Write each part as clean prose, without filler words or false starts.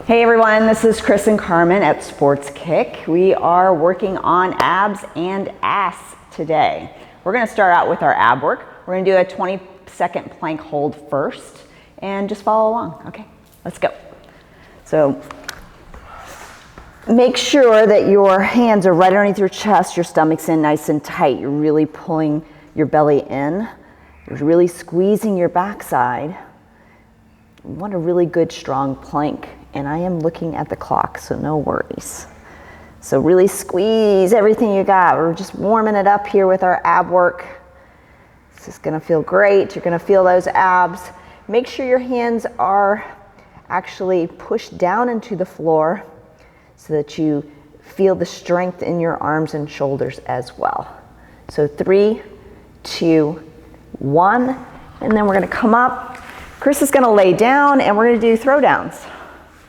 Hey everyone, this is Chris and Carmen at Sports Kick. We are working on abs and ass today. We're going to start out with our ab work. We're going to do a 20-second plank hold first and just follow along. Okay, let's go. So make sure that your hands are right underneath your chest, your stomach's in nice and tight. You're really pulling your belly in. You're really squeezing your backside. You want a really good strong plank. And I am looking at the clock, so no worries. So really squeeze everything you got. We're just warming it up here with our ab work. This is gonna feel great. You're gonna feel those abs. Make sure your hands are actually pushed down into the floor so that you feel the strength in your arms and shoulders as well. So 3, 2, 1, and then we're gonna come up. Chris is gonna lay down and we're gonna do throwdowns.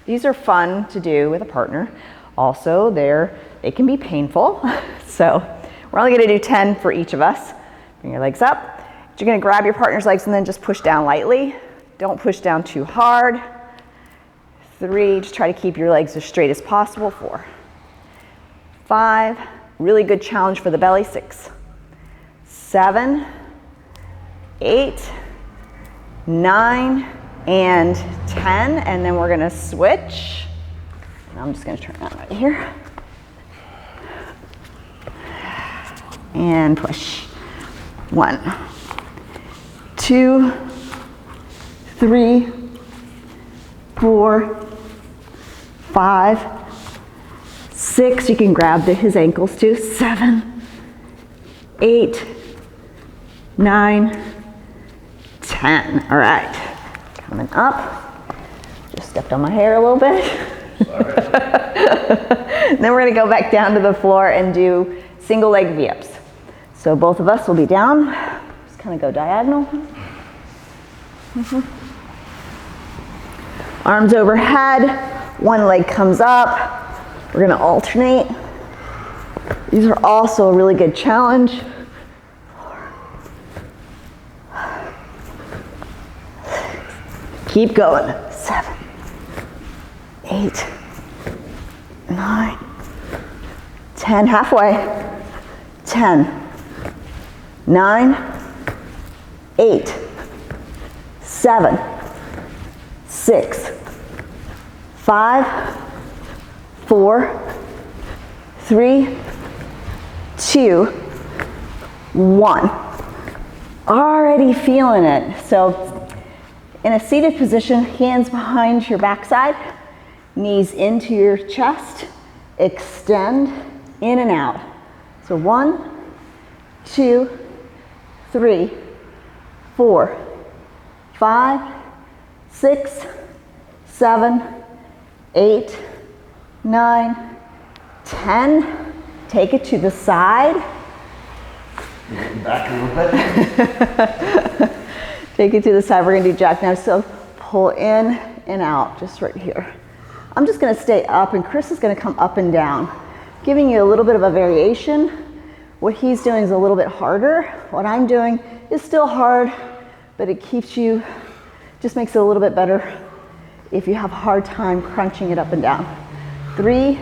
These are fun to do with a partner. Also, they can be painful. So we're only gonna do 10 for each of us. Bring your legs up. You're gonna grab your partner's legs and then just push down lightly. Don't push down too hard. 3, just try to keep your legs as straight as possible. 4, 5, really good challenge for the belly. 6, 7, 8, 9, and 10, and then we're gonna switch. I'm just gonna turn that right here. And push. 1, 2, 3, 4, 5, 6. You can grab his ankles too. 7, 8, 9, 10. All right. Coming up, just stepped on my hair a little bit. Then we're gonna go back down to the floor and do single leg V-ups. So both of us will be down, just kind of go diagonal. Arms overhead, one leg comes up. We're gonna alternate. These are also a really good challenge. Keep going. 7, 8, 9, 10, halfway. 10, 9, 8, 7, 6, 5, 4, 3, 2, 1. Already feeling it. So in a seated position, hands behind your backside, knees into your chest, extend in and out. So 1, 2, 3, 4, 5, 6, 7, 8, 9, 10. Take it to the side. Back a little bit. Take it to the side. We're gonna do jackknife. So pull in and out, just right here. I'm just gonna stay up and Chris is gonna come up and down, giving you a little bit of a variation. What he's doing is a little bit harder. What I'm doing is still hard, but it keeps you, just makes it a little bit better if you have a hard time crunching it up and down. 3,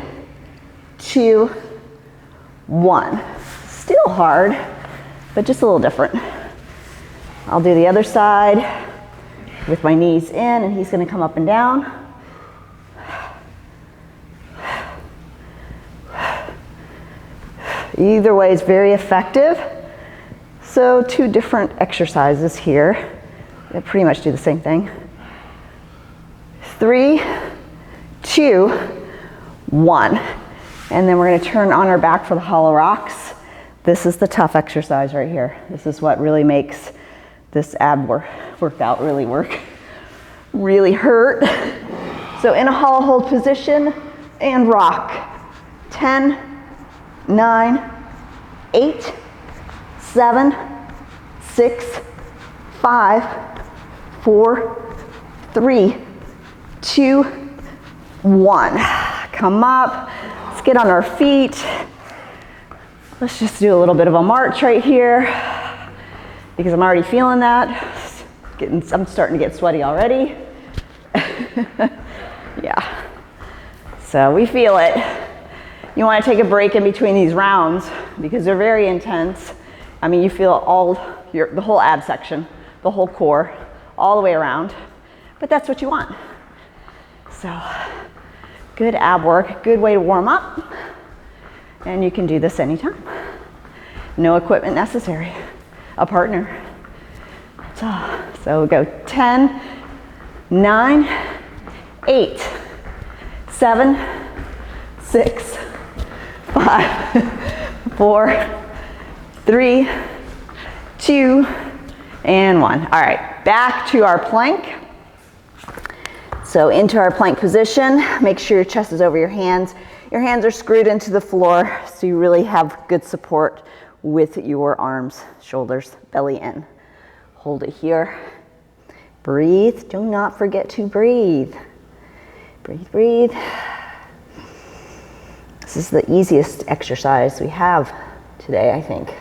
2, 1. Still hard, but just a little different. I'll do the other side with my knees in and he's gonna come up and down. Either way is very effective. So 2 different exercises here that pretty much do the same thing. 3, 2, 1. And then we're gonna turn on our back for the hollow rocks. This is the tough exercise right here. This is what really makes this ab workout really work, really hurt. So in a hollow hold position and rock. 10, 9, 8, 7, 6, 5, 4, 3, 2, 1. Come up, let's get on our feet. Let's just do a little bit of a march right here because I'm already feeling that. I'm starting to get sweaty already. Yeah. So we feel it. You want to take a break in between these rounds because they're very intense. I mean, you feel the whole ab section, the whole core, all the way around, but that's what you want. So good ab work, good way to warm up, and you can do this anytime. No equipment necessary, a partner. That's all. So we'll go 10, 9, 8, 7, 6, 5, 4, 3, 2, and 1. All right, back to our plank. So into our plank position, make sure your chest is over your hands. Your hands are screwed into the floor so you really have good support with your arms, shoulders, belly in. Hold it here. Breathe. Do not forget to breathe. Breathe, breathe. This is the easiest exercise we have today, I think.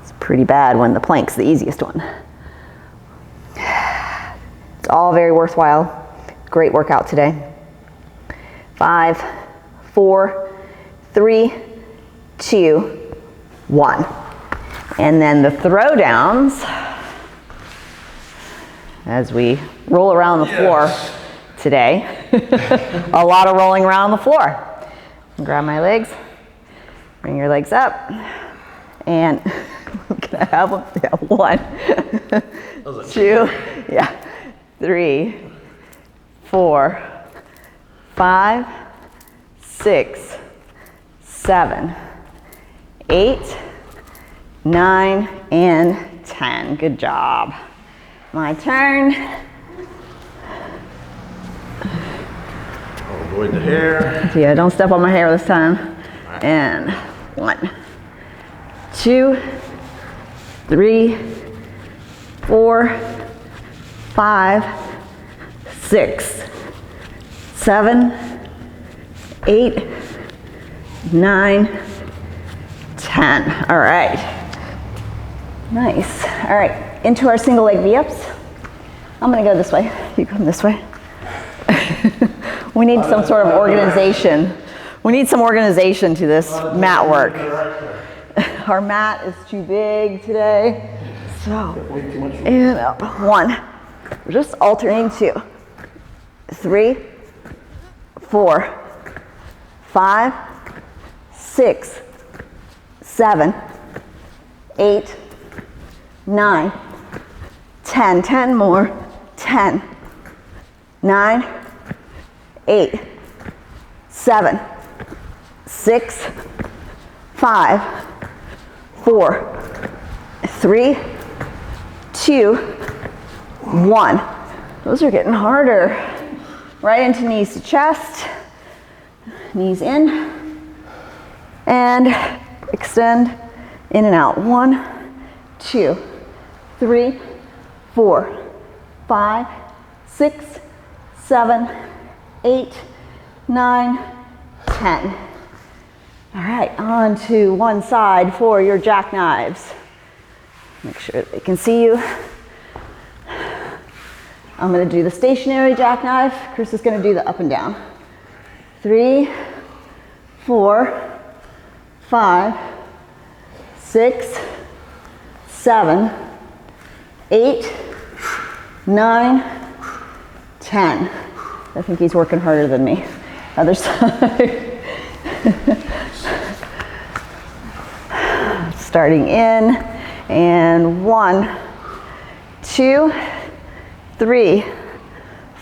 It's pretty bad when the plank's the easiest one. It's all very worthwhile. Great workout today. 5, 4, 3, 2, 1. And then the throwdowns as we roll around the floor today. A lot of rolling around the floor. Grab my legs, bring your legs up, and can I have them? Yeah, 1, 2, yeah, 3, 4, 5, 6, 7, 8, 9, and 10. Good job. My turn. Avoid the hair. Yeah, don't step on my hair this time. And 1, 2, 3, 4, 5, 6, 7, 8, 9, 10. All right. Nice. All right, into our single leg V-ups. I'm gonna go this way. You come this way. We need some sort of organization. We need some organization to this mat work. Our mat is too big today. So, and up. 1. We're just alternating 2, 3, 4, 5, 6, 7, 8, 9, 10, 10 more, 10, 9, 8, 7, 6, 5, 4, 3, 2, 1. Those are getting harder. Right into knees to chest, knees in, and extend in and out. 1, 2, 3, 4, 5, 6, 7, 8, 9, 10. All right, on to one side for your jackknives. Make sure they can see you. I'm going to do the stationary jackknife. Chris is going to do the up and down. 3, 4, 5, 6, 7, 8, 9, 10. I think he's working harder than me. Other side. Starting in, and 1, 2, 3,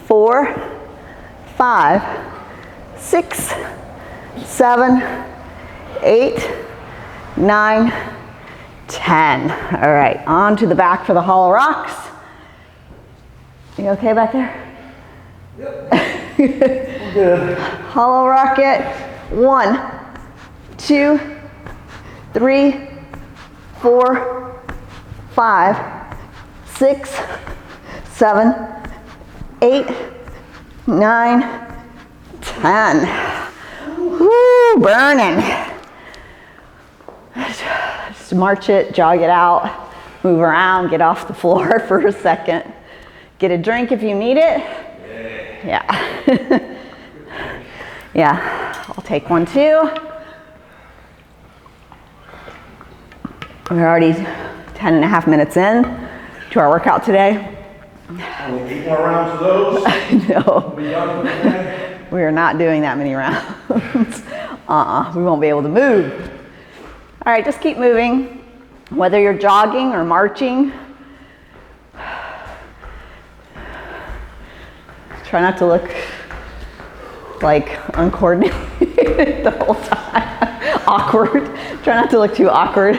4, 5, 6, 7, 8, 9, 10. All right, on to the back for the hollow rocks. You okay back there? Yep. Good. Hollow rocket. 1, 2, 3, 4, 5, 6, 7, 8, 9, 10. Woo, burning. Just march it, jog it out, move around, get off the floor for a second. Get a drink if you need it. Yeah. Yeah, I'll take one too. We're already 10.5 minutes in to our workout today. Only 8 more rounds of those. No, We'll be done for today. we are not doing that many rounds. We won't be able to move. All right, just keep moving. Whether you're jogging or marching, try not to look like uncoordinated the whole time. Awkward. Try not to look too awkward.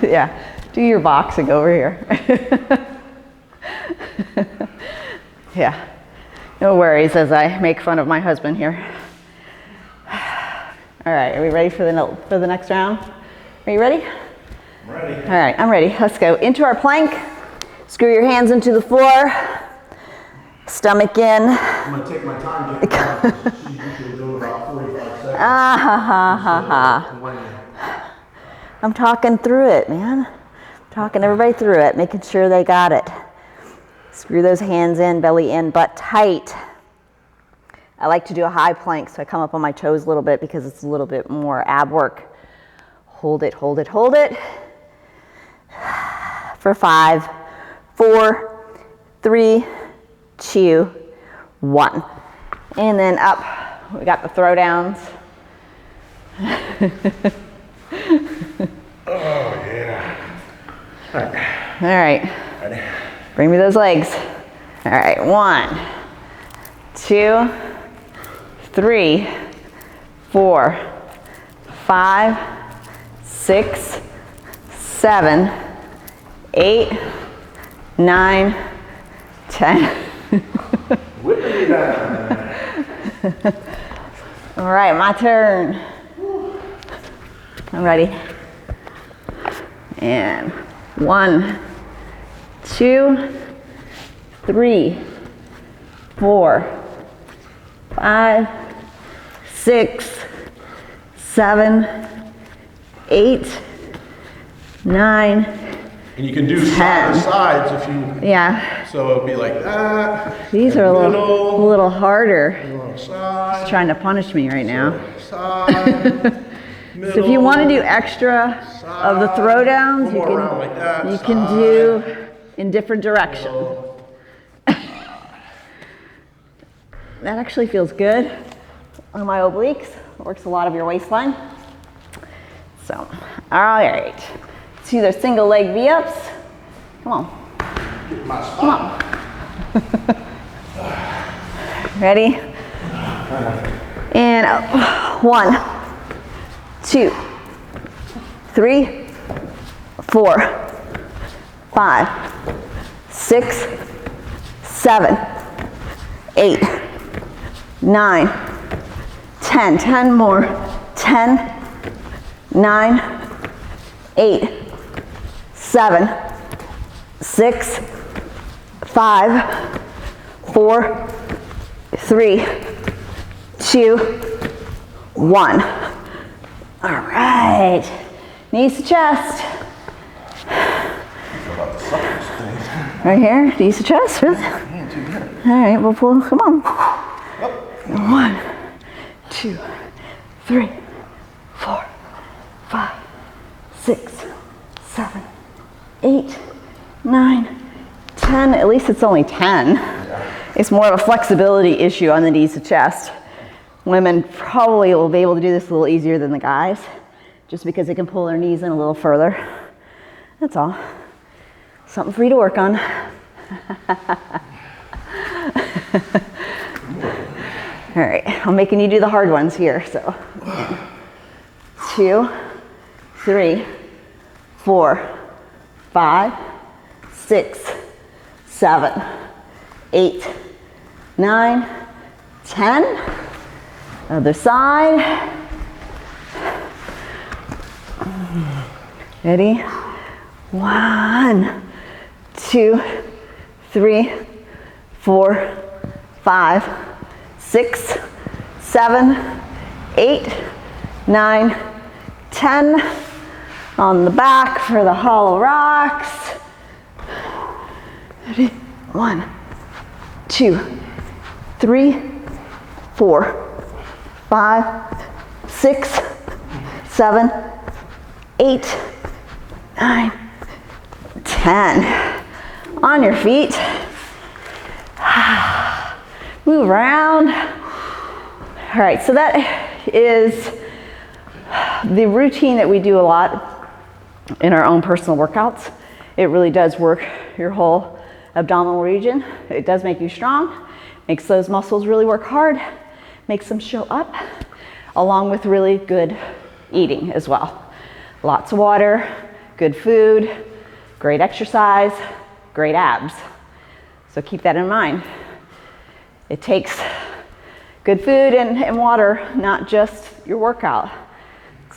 Yeah, do your boxing over here. Yeah, no worries as I make fun of my husband here. All right, are we ready for the next round? Are you ready? I'm ready. All right, I'm ready. Let's go into our plank. Screw your hands into the floor. Stomach in. I'm going to take my time getting down. She usually do about 45 seconds. Ah ha ha ha ha. I'm talking through it, man. Talking everybody through it, making sure they got it. Screw those hands in, belly in, butt tight. I like to do a high plank, so I come up on my toes a little bit because it's a little bit more ab work. Hold it, hold it, hold it. For 5, 4, 3, 2, 1. And then up, we got the throw downs. Oh, yeah. All right. All right. Ready. Bring me those legs. All right, 1, 2, 3, 4, 5, 6, 7, 8, 9, 10. Whipping me down. All right, my turn. I'm ready. And 1, 2, 3, 4, 5, 6, 7, 8, 9, And you can do 10. side to sides if you, Yeah, so it'll be like that. these are a middle, little harder. little side, It's trying to punish me right now. side, middle. So if you want to do extra of the throw downs, One you more round like that, can side, do in different directions. middle. That actually feels good on my obliques. Works a lot of your waistline. So, all right. Let's do those single leg V-ups. Come on. Get my Come spot. on. Ready? And up. 1, 2, 3, 4, 5, 6, 7, 8, 9, 10. 10 more. 10, 9, 8, 7, 6, 5, 4, 3, 2, 1. All right. Knees to chest. Right here, knees to chest. Really? All right, we'll pull. Come on. 1, 2, 3, 4, 5, 6, 7, 8, 9, 10. At least it's only 10. It's more of a flexibility issue on the knees to chest. Women probably will be able to do this a little easier than the guys, just because they can pull their knees in a little further. That's all. Something for you to work on. All right, I'm making you do the hard ones here. So 2, 3, 4, 5, 6, 7, 8, 9, 10. Other side. Ready? 1, 2, 3, 4, 5, 6, 7, 8, 9, 10. On the back for the hollow rocks. Ready? 1, 2, 3, 4, 5, 6, 7, 8, 9, 10. On your feet. Move around. All right, so that is the routine that we do a lot in our own personal workouts. It really does work your whole abdominal region. It does make you strong, makes those muscles really work hard, makes them show up, along with really good eating as well. Lots of water, good food, great exercise, great abs. So keep that in mind. It takes good food and water, not just your workout.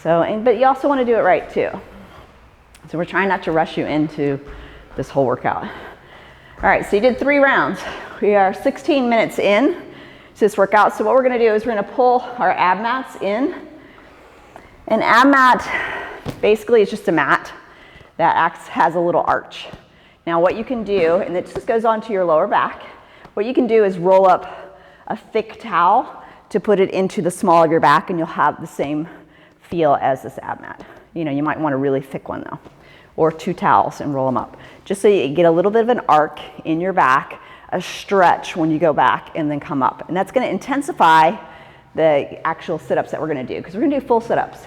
But you also want to do it right too. So we're trying not to rush you into this whole workout. All right, so you did 3 rounds. We are 16 minutes in to this workout. So what we're going to do is we're going to pull our ab mats in. An ab mat basically is just a mat that has a little arch. Now what you can do, and it just goes onto your lower back, what you can do is roll up a thick towel to put it into the small of your back, and you'll have the same feel as this ab mat. You know, you might want a really thick one though, or 2 towels and roll them up, just so you get a little bit of an arc in your back, a stretch when you go back and then come up. And that's going to intensify the actual sit-ups that we're going to do, because we're going to do full sit-ups.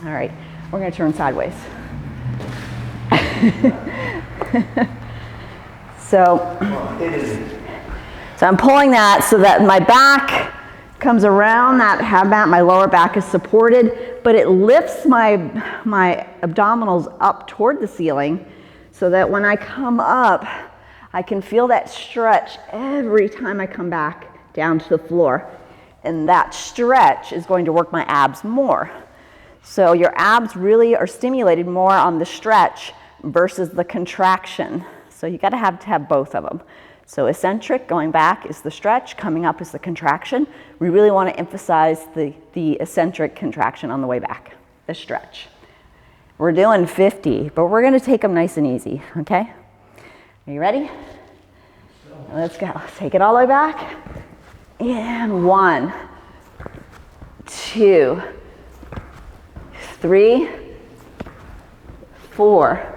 All right, we're going to turn sideways. So I'm pulling that so that my back comes around that ab mat, my lower back is supported, but it lifts my abdominals up toward the ceiling so that when I come up, I can feel that stretch every time I come back down to the floor. And that stretch is going to work my abs more. So your abs really are stimulated more on the stretch versus the contraction. So you got to have both of them. So eccentric, going back, is the stretch, coming up is the contraction. We really want to emphasize the eccentric contraction on the way back, the stretch. We're doing 50, but we're going to take them nice and easy, okay? Are you ready? Let's go. Let's take it all the way back. And 1, 2, 3, 4,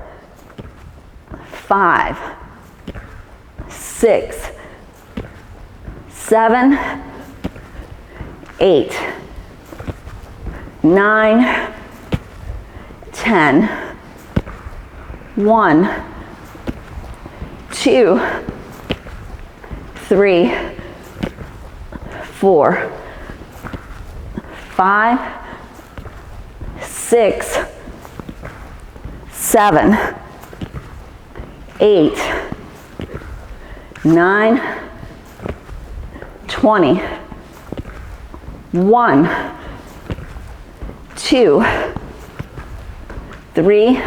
5, 6, 7, 8, 9, 10, 1, 2, 3, 4, 5, 6, 7, 8, 9, 20, 1, 2, 3,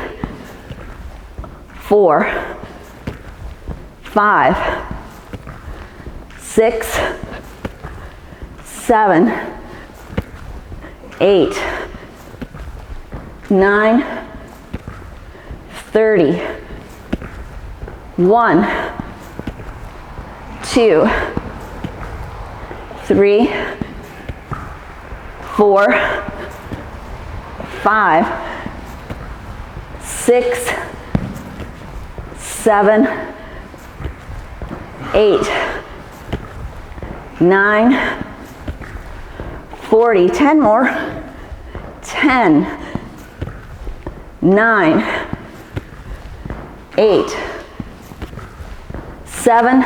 4, 5, 6, 7, 8, 9, 30, 1, 2, 3, 4, 5, 6, 7, 8, 9, 40, 10 more, 10, 9, 8, 7,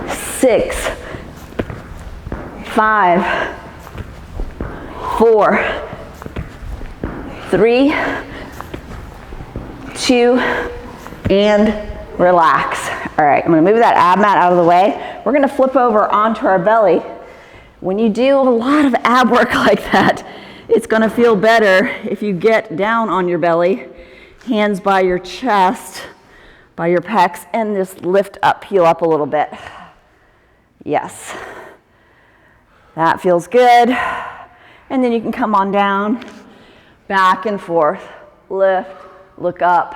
6, 5, 4, 3, 2, and relax. All right, I'm gonna move that ab mat out of the way. We're gonna flip over onto our belly. When you do a lot of ab work like that, it's gonna feel better if you get down on your belly, hands by your chest, by your pecs, and just lift up, peel up a little bit. Yes, that feels good. And then you can come on down, back and forth, lift, look up,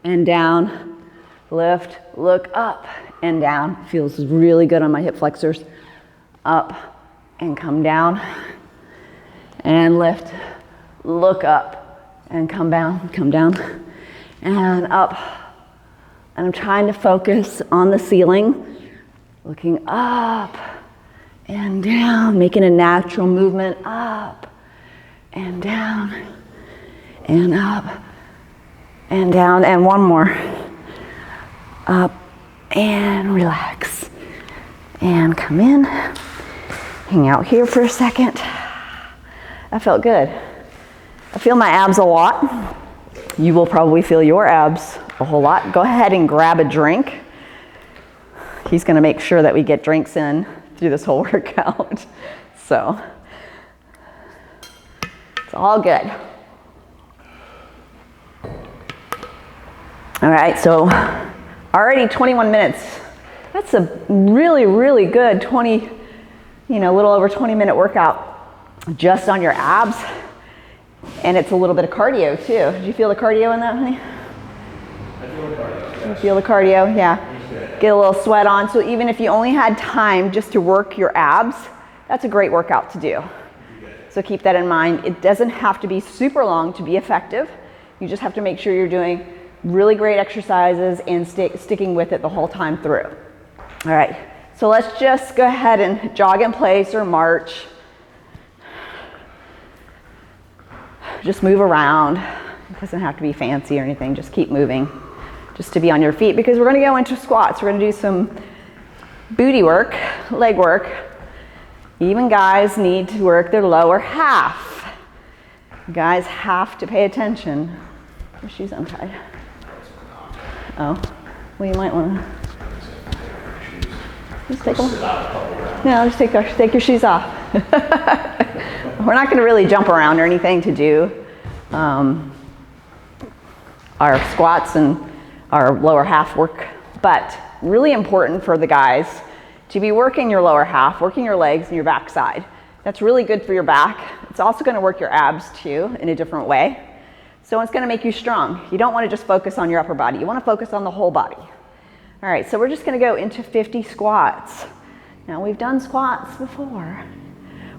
and down, lift, look up, and down. Feels really good on my hip flexors. Up and come down and lift. Look up and come down and up. And I'm trying to focus on the ceiling, looking up and down, making a natural movement up and down and up and down. And one more. Up and relax. And come in. Hang out here for a second. That felt good. I feel my abs a lot. You will probably feel your abs a whole lot. Go ahead and grab a drink. He's going to make sure that we get drinks in through this whole workout. So it's all good. All right, so already 21 minutes. That's a really, really good 20, little over 20-minute workout just on your abs. And it's a little bit of cardio too. Did you feel the cardio in that, honey? I feel the cardio. Yes. You feel the cardio, yeah. Get a little sweat on. So even if you only had time just to work your abs, that's a great workout to do. So keep that in mind. It doesn't have to be super long to be effective. You just have to make sure you're doing really great exercises and sticking with it the whole time through. All right, so let's just go ahead and jog in place or march. Just move around. It doesn't have to be fancy or anything. Just keep moving, just to be on your feet, because we're going to go into squats. We're going to do some booty work, leg work. Even guys need to work their lower half. Guys have to pay attention. Your shoes untied. Oh, well, you might want to just take them. No, just take your shoes off. We're not going to really jump around or anything to do our squats and our lower half work, but really important for the guys to be working your lower half, working your legs and your back side. That's really good for your back. It's also going to work your abs too in a different way. So it's going to make you strong. You don't want to just focus on your upper body. You want to focus on the whole body. All right, so we're just going to go into 50 squats. Now we've done squats before.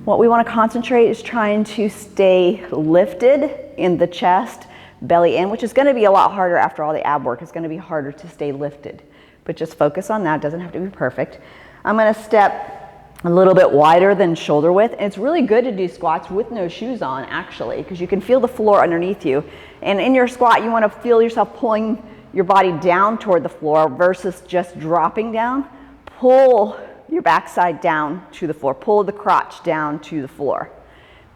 What we want to concentrate is trying to stay lifted in the chest, belly in, which is going to be a lot harder after all the ab work. It's going to be harder to stay lifted, but just focus on that. It doesn't have to be perfect. I'm going to step a little bit wider than shoulder width. And it's really good to do squats with no shoes on, actually, because you can feel the floor underneath you. And in your squat, you want to feel yourself pulling your body down toward the floor versus just dropping down. Pull your backside down to the floor. Pull the crotch down to the floor.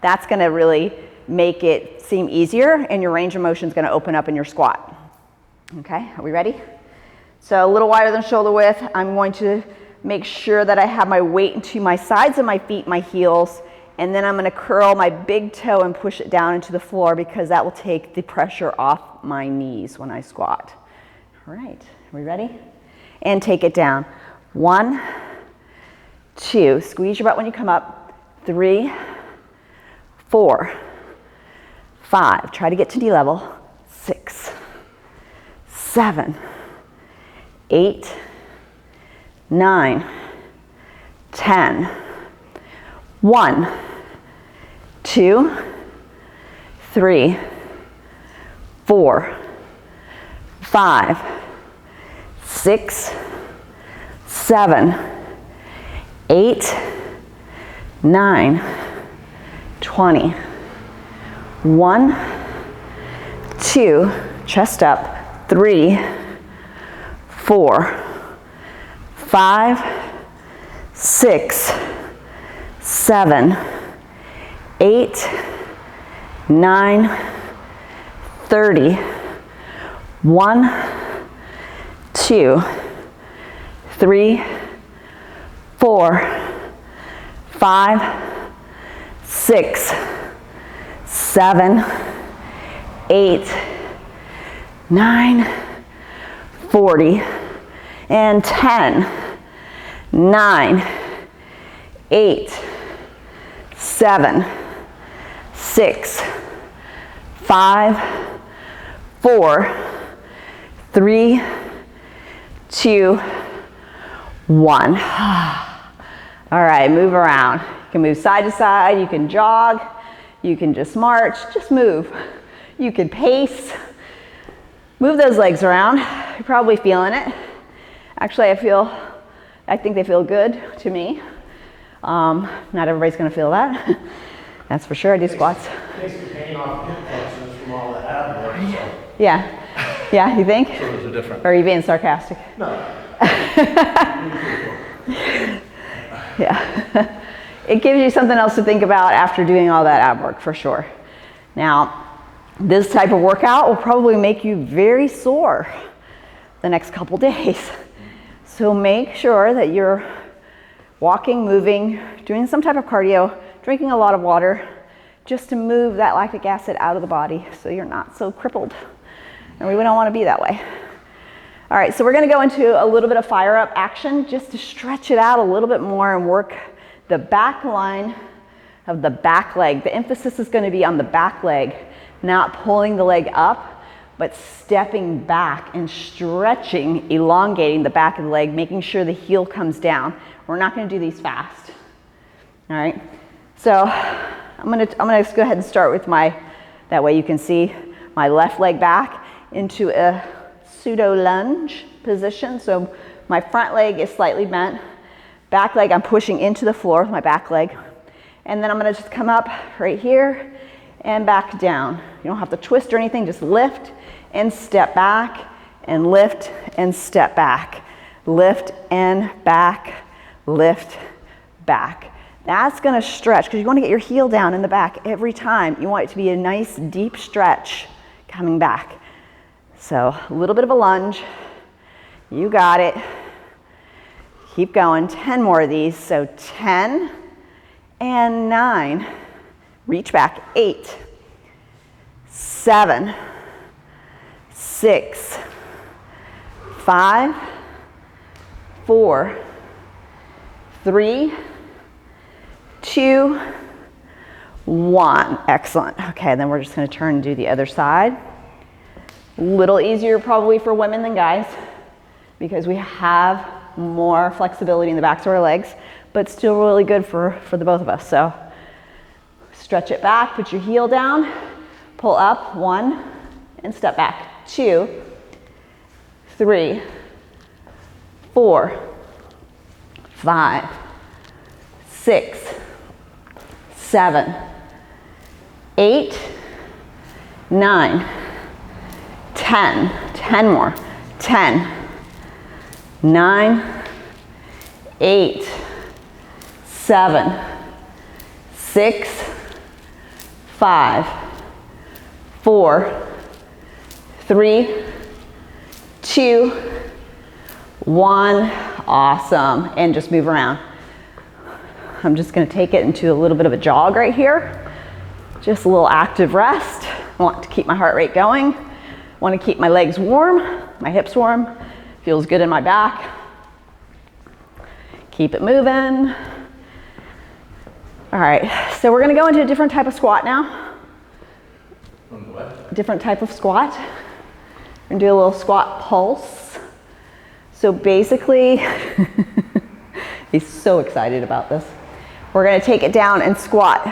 That's going to really make it seem easier, and your range of motion is going to open up in your squat. Okay, are we ready? So a little wider than shoulder width. I'm going to make sure that I have my weight into my sides of my feet, my heels, and then I'm going to curl my big toe and push it down into the floor, because that will take the pressure off my knees when I squat. All right, are we ready? And take it down. 1, 2, squeeze your butt when you come up. 3, 4, 5, try to get to knee level. 6, 7, 8, 9, 10, 1, 2, 3, 4, 5, 6, 7, 8, 9, 20. 1, 2, chest up. 3, 4, 5, 6, 7, 8, 9, 30. 1, 2, 3, 4, 5, 6, 7, 8, 9, 40, and 10, 9, 8, 7, 6, 5, 4, 3, 2, 1. All right, move around. You can move side to side, you can jog, you can just march, just move. You can pace. Move those legs around. You're probably feeling it. Actually, I think they feel good to me. Not everybody's gonna feel that. That's for sure. I do squats. Takes the pain off hip flexors from all the ab work, so. Yeah, you think? So there's a difference. Or are you being sarcastic? No. Yeah. It gives you something else to think about after doing all that ab work, for sure. Now, this type of workout will probably make you very sore the next couple days. So make sure that you're walking, moving, doing some type of cardio, drinking a lot of water, just to move that lactic acid out of the body so you're not so crippled. And we don't want to be that way. All right, so we're going to go into a little bit of fire up action just to stretch it out a little bit more and work the back line of the back leg. The emphasis is going to be on the back leg, not pulling the leg up, but stepping back and stretching, elongating the back of the leg, making sure the heel comes down. We're not going to do these fast. All right, so I'm gonna just go ahead and start with that way you can see my left leg back into a pseudo lunge position. So my front leg is slightly bent. Back leg, I'm pushing into the floor with my back leg. And then I'm gonna just come up right here and back down. You don't have to twist or anything, just lift and step back and lift and step back. Lift and back, lift, back. That's gonna stretch because you wanna get your heel down in the back every time. You want it to be a nice deep stretch coming back. So a little bit of a lunge. You got it. Keep going, 10 more of these. So 10 and 9. Reach back, 8, 7, 6, 5, 4, 3, 2, 1. Excellent. Okay, then we're just going to turn and do the other side. A little easier probably for women than guys because we have more flexibility in the backs of our legs, but still really good for the both of us. So stretch it back, put your heel down, pull up, 1, and step back, 2, 3, 4, 5, 6, 7, 8, 9, 10, 10 more, 10, 9, 8, 7, 6, 5, 4, 3, 2, 1. Awesome. And just move around. I'm just going to take it into a little bit of a jog right here. Just a little active rest. I want to keep my heart rate going. I want to keep my legs warm, my hips warm. Feels good in my back. Keep it moving. All right, so we're going to go into a different type of squat now. What? Different type of squat. We're going to do a little squat pulse. So basically, he's so excited about this. We're going to take it down and squat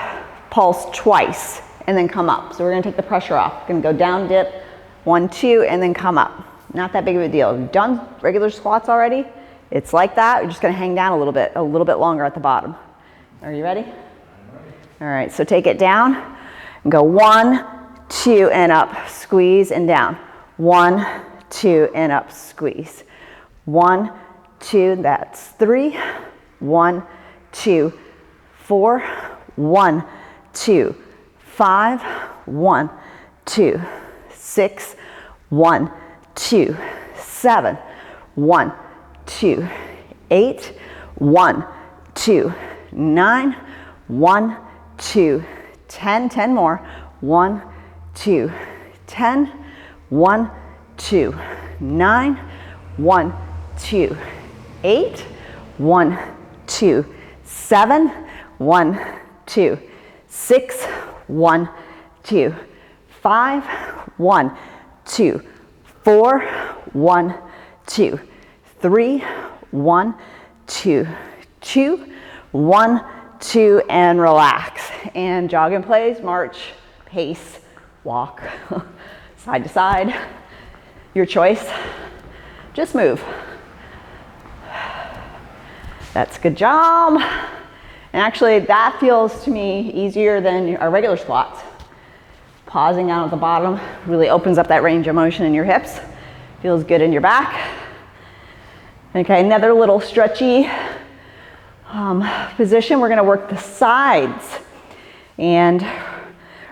pulse twice and then come up. So we're going to take the pressure off. We're going to go down, dip, 1, 2, and then come up. Not that big of a deal. You've done regular squats already. It's like that. You're just going to hang down a little bit longer at the bottom. Are you ready? All right, so take it down and go 1, 2, and up, squeeze and down. 1, 2, and up, squeeze. 1, 2, that's 3. 1, 2, 4. 1, 2, 5. 1, 2, 6. 1, 2, 7. 1, 2, 8. 1, 2, 9. 1, 2, 10. 10 more. 1, 2, 10. 1, 2, 9. 1, 2, 8. 1, 2, 7. 1, 2, 6. 1, 2, 5. 1, 2, 4. 1, 2, 3. 1, 2, 2, 1, 2, and relax. And jog in place, march, pace, walk, side to side, your choice. Just move. That's a good job. And actually that feels to me easier than our regular squats. Pausing down at the bottom really opens up that range of motion in your hips. Feels good in your back. Okay, another little stretchy position. We're gonna work the sides. And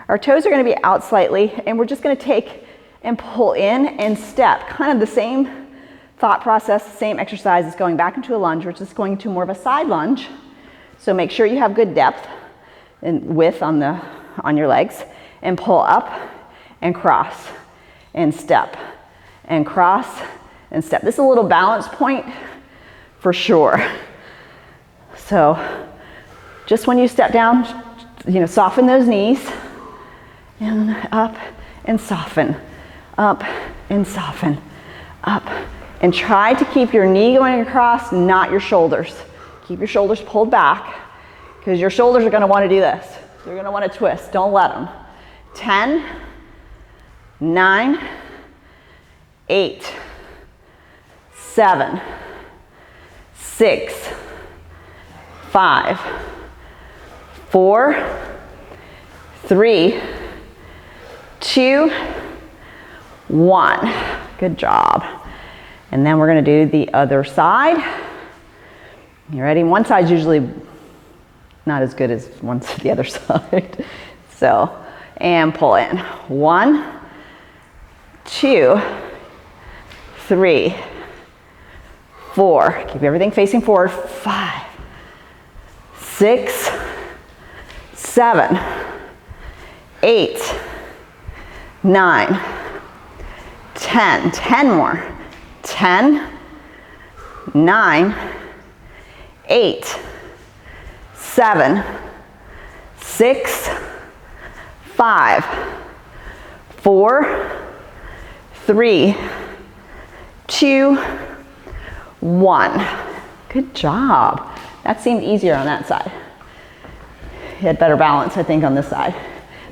our toes are gonna be out slightly, and we're just gonna take and pull in and step. Kind of the same thought process, same exercise as going back into a lunge. We're just going to more of a side lunge. So make sure you have good depth and width on your legs, and pull up and cross and step and cross and step. This is a little balance point for sure. So just when you step down, soften those knees, and up and soften, up and soften, up. And try to keep your knee going across, not your shoulders. Keep your shoulders pulled back, because your shoulders are gonna wanna do this. They're gonna wanna twist, don't let them. 10, 9, 8, 7, 6, 5, 4, 3, 2, 1. Good job. And then we're gonna do the other side. You ready? One side's usually not as good as the other side. So, and pull in. 1, 2, 3, 4. Keep everything facing forward. 5, 6, 7, 8, 9, 10. 10 more. 10, 9, 8, 7, 6, 5, 4, 3, 2, 1. Good job. That seemed easier on that side. You had better balance, I think, on this side.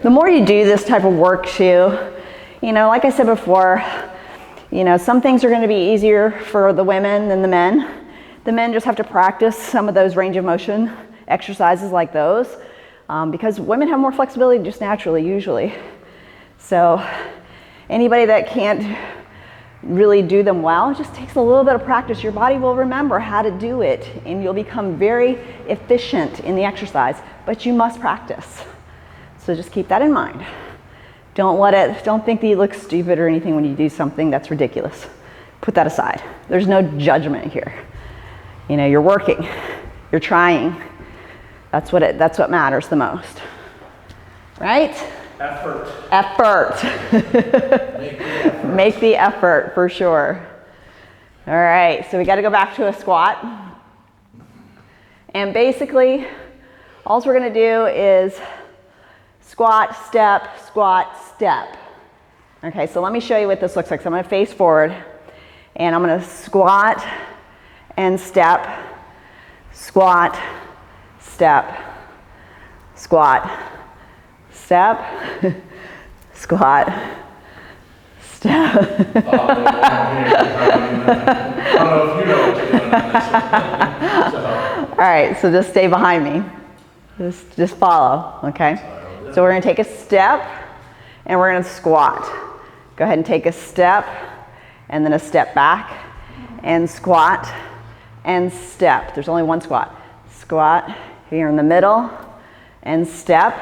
The more you do this type of work too, like I said before, some things are going to be easier for the women than the men. The men just have to practice some of those range of motion exercises like those, because women have more flexibility just naturally, usually. So anybody that can't really do them well, it just takes a little bit of practice. Your body will remember how to do it, and you'll become very efficient in the exercise, but you must practice. So just keep that in mind. Don't think that you look stupid or anything when you do something that's ridiculous. Put that aside. There's no judgment here. You're working, you're trying. That's what matters the most. Right? Effort. Make the effort for sure. All right, so we got to go back to a squat. And basically, all we're going to do is squat, step, squat, step. Okay, so let me show you what this looks like. So I'm going to face forward, and I'm going to squat and step, squat, step, squat, step, squat, step. I don't know if you know what you're doing on this one. So. All right, so just stay behind me. Just follow, okay? So we're gonna take a step, and we're gonna squat. Go ahead and take a step, and then a step back, and squat, and step. There's only one squat. Squat here in the middle, and step,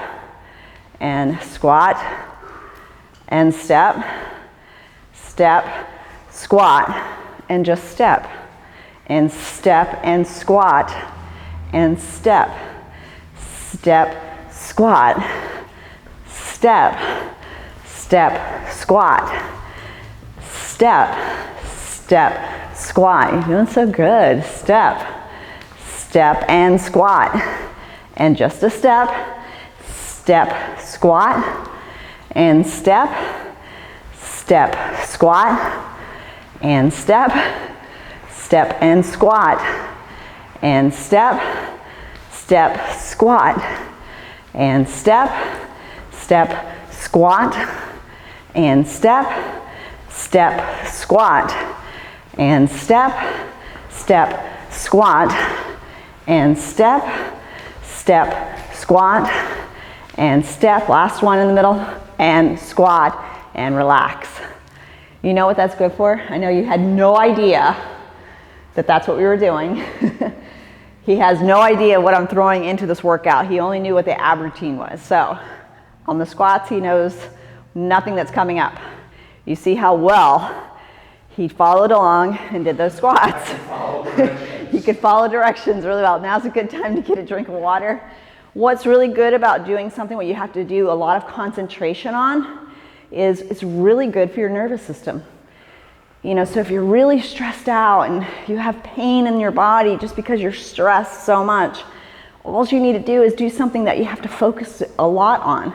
and squat, and step, step, squat, and just step, and squat, and step, step, squat, step, step, squat, step, step, squat. You're doing so good. Step, step, and squat, and just a step, step, squat, and step, step, squat, and step, step, and squat, and step, step, squat, and step, step, squat, and step, step, squat, and step, step, squat, and step, step, squat, and step, last one in the middle, and squat, and relax. You know what that's good for? I know you had no idea that that's what we were doing. He has no idea what I'm throwing into this workout. He only knew what the ab routine was. So on the squats, he knows nothing that's coming up. You see how well he followed along and did those squats. He could follow directions really well. Now's a good time to get a drink of water. What's really good about doing something what you have to do a lot of concentration on is it's really good for your nervous system. You know, so if you're really stressed out and you have pain in your body just because you're stressed so much, all you need to do is do something that you have to focus a lot on.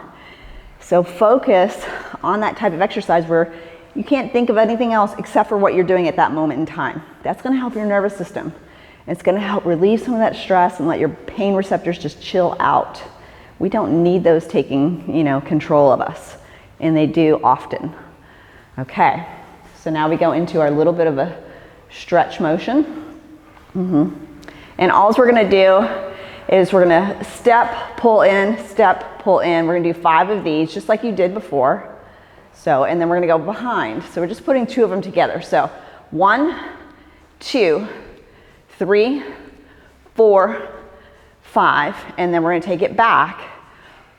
So focus on that type of exercise where you can't think of anything else except for what you're doing at that moment in time. That's going to help your nervous system. It's going to help relieve some of that stress and let your pain receptors just chill out. We don't need those taking, you know, control of us, and they do often. Okay. So now we go into our little bit of a stretch motion. And all we're gonna do is we're gonna step, pull in, step, pull in. We're gonna do 5 of these, just like you did before. So, and then we're gonna go behind. So we're just putting 2 of them together. So 1, 2, 3, 4, 5, and then we're gonna take it back.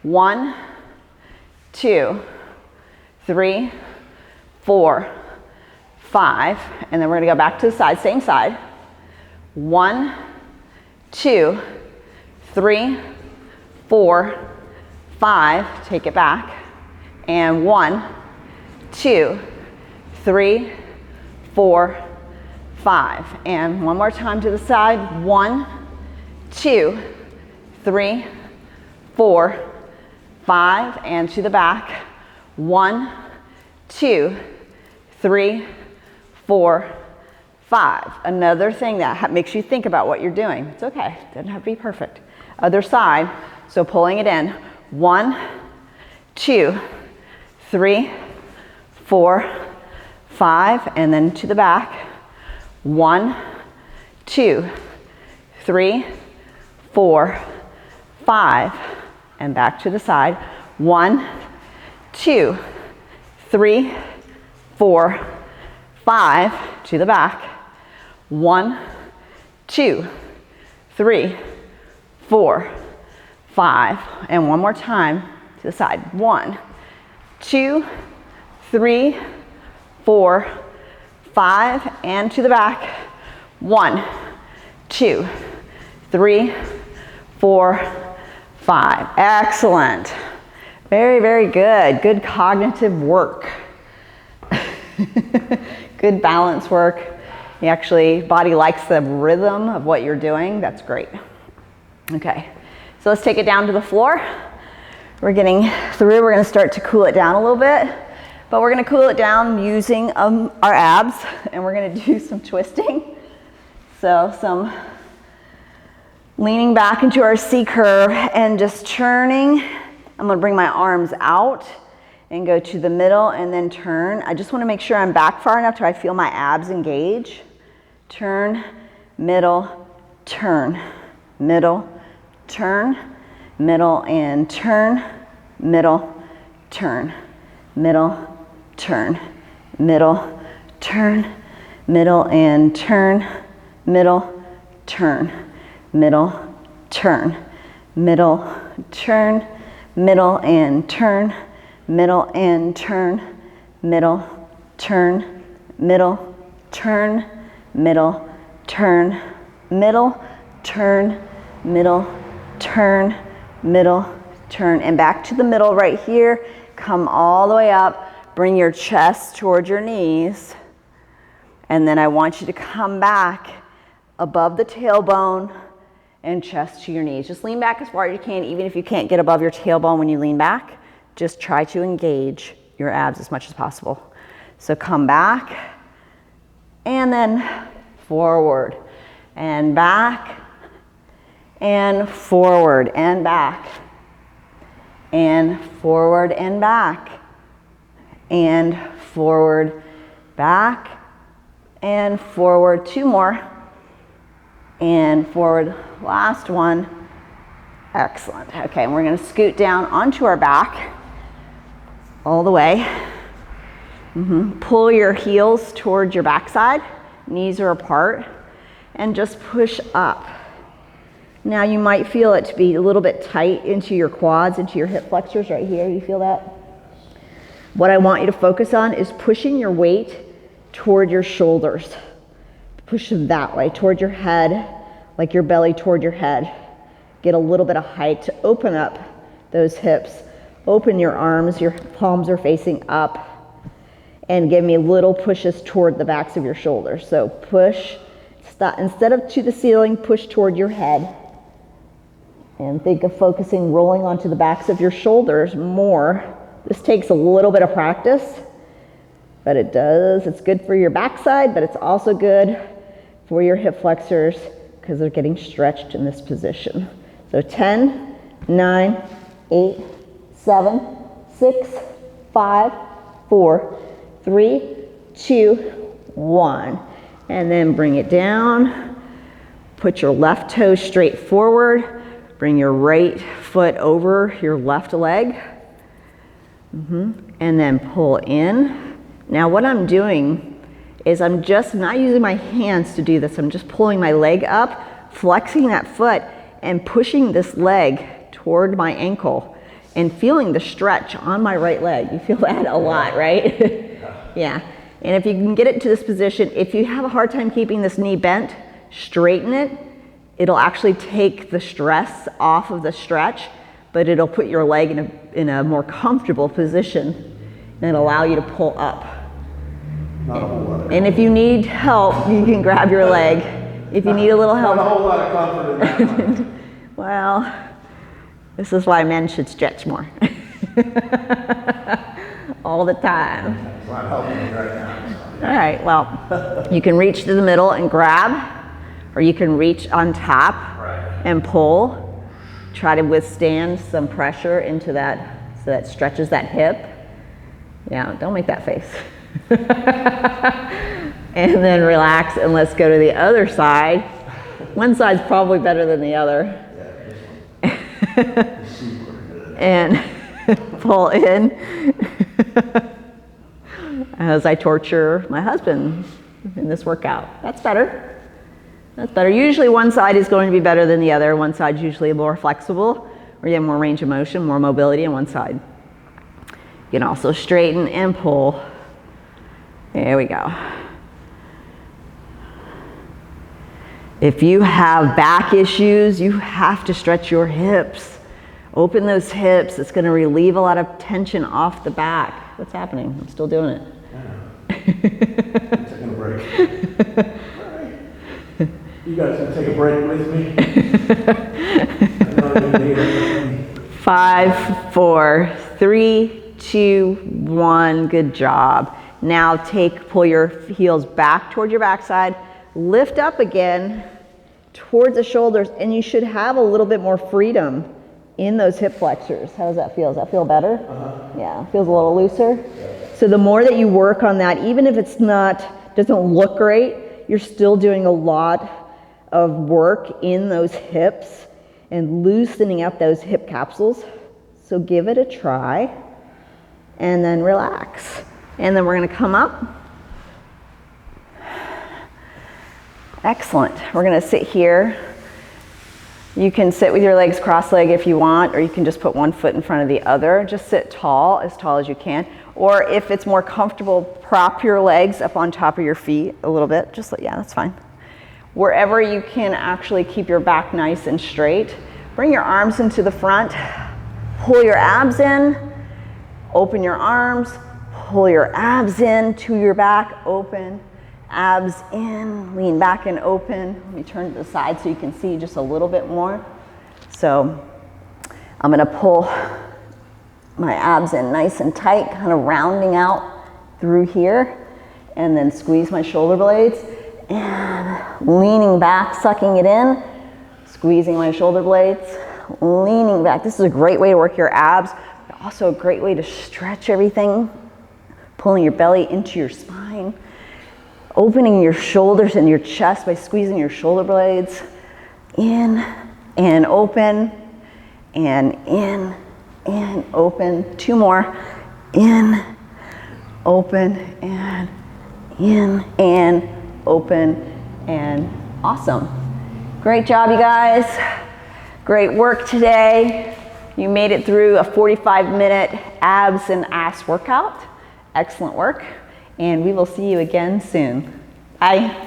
1, 2, 3, 4, 5, and then we're gonna go back to the side, same side. 1, 2, 3, 4, 5, take it back. And 1, 2, 3, 4, 5. And one more time to the side. 1, 2, 3, 4, 5, and to the back. 1, 2, 3, 4, 5. Another thing that makes you think about what you're doing. It's okay, it doesn't have to be perfect. Other side, so pulling it in. 1, 2, 3, 4, 5, and then to the back. 1, 2, 3, 4, 5, and back to the side. 1, 2, 3, 4, 5, to the back. 1, 2, 3, 4, 5, and one more time to the side. 1, 2, 3, 4, 5, and to the back. 1, 2, 3, 4, 5. Excellent. Very, very good. Good cognitive work. Good balance work. You actually, body likes the rhythm of what you're doing. That's great. Okay, so let's take it down to the floor. We're getting through. We're going to start to cool it down a little bit, but we're going to cool it down using our abs, and we're going to do some twisting. So some leaning back into our C curve and just turning. I'm going to bring my arms out and go to the middle and then turn. I just want to make sure I'm back far enough till I feel my abs engage. Turn, middle, turn, middle, turn, middle, and turn, middle, turn, middle, turn, middle, turn, middle, and turn, middle, turn, middle, turn, middle, turn, middle, and turn, middle, and turn, middle, turn, middle, turn, middle, turn, middle, turn, middle, turn, middle, turn, and back to the middle right here. Come all the way up, bring your chest towards your knees, and then I want you to come back above the tailbone and chest to your knees. Just lean back as far as you can, even if you can't get above your tailbone when you lean back. Just try to engage your abs as much as possible. So come back, and then forward, and back, and forward and back, and forward and back, and forward, back, and forward. 2 more, and forward. Last one. Excellent. Okay, and we're going to scoot down onto our back all the way. Pull your heels towards your backside, knees are apart, and just push up. Now you might feel it to be a little bit tight into your quads, into your hip flexors right here. You feel that? What I want you to focus on is pushing your weight toward your shoulders. Push them that way, toward your head, like your belly toward your head. Get a little bit of height to open up those hips. Open your arms, your palms are facing up, and give me little pushes toward the backs of your shoulders. So push, stop, instead of to the ceiling, push toward your head. And think of focusing, rolling onto the backs of your shoulders more. This takes a little bit of practice, but it does. It's good for your backside, but it's also good for your hip flexors because they're getting stretched in this position. So 10, 9, 8, 7, 6, 5, 4, 3, 2, 1. And then bring it down. Put your left toe straight forward. Bring your right foot over your left leg. And then pull in. Now what I'm doing is I'm just not using my hands to do this. I'm just pulling my leg up, flexing that foot, and pushing this leg toward my ankle and feeling the stretch on my right leg. You feel that a lot, right? Yeah. And if you can get it to this position, if you have a hard time keeping this knee bent, straighten it. It'll actually take the stress off of the stretch, but it'll put your leg in a more comfortable position and allow you to pull up. Not a whole lot. And if you need help, you can grab your leg. If you need a little help. Not a whole lot of comfort in that one. Well, this is why men should stretch more. All the time. It's not helping me right now. All right, well, you can reach to the middle and grab, or you can reach on top and pull. Try to withstand some pressure into that, so that stretches that hip. Yeah, don't make that face. And then relax, and let's go to the other side. One side's probably better than the other. And pull in as I torture my husband in this workout. That's better. That's better. Usually one side is going to be better than the other. One side's usually more flexible, or you have more range of motion, more mobility on one side. You can also straighten and pull. There we go. If you have back issues, you have to stretch your hips. Open those hips. It's going to relieve a lot of tension off the back. What's happening? I'm still doing it. Taking a break. All right. You guys can take a break with me. I know you need it. 5, 4, 3, 2, 1. Good job. Now pull your heels back toward your backside. Lift up again towards the shoulders, and you should have a little bit more freedom in those hip flexors. How does that feel? Does that feel better? Yeah, it feels a little looser. So the more that you work on that, even if it's doesn't look great, you're still doing a lot of work in those hips and loosening up those hip capsules. So give it a try and then relax. And then we're going to come up. Excellent. We're going to sit here. You can sit with your legs cross-legged if you want, or you can just put one foot in front of the other. Just sit tall as you can. Or if it's more comfortable, prop your legs up on top of your feet a little bit. Yeah, that's fine. Wherever you can actually keep your back nice and straight. Bring your arms into the front. Pull your abs in. Open your arms. Pull your abs in to your back. Open. Abs in, lean back and open. Let me turn to the side so you can see just a little bit more. So I'm going to pull my abs in nice and tight, kind of rounding out through here, and then squeeze my shoulder blades and leaning back, sucking it in, Squeezing my shoulder blades, leaning back. This is a great way to work your abs, but also a great way to stretch everything. Pulling your belly into your spine. Opening your shoulders and your chest by squeezing your shoulder blades. In and open, and in and open. 2 more. In, open, and in and open, and awesome. Great job, you guys. Great work today. You made it through a 45-minute abs and ass workout. Excellent work, and we will see you again soon. Bye.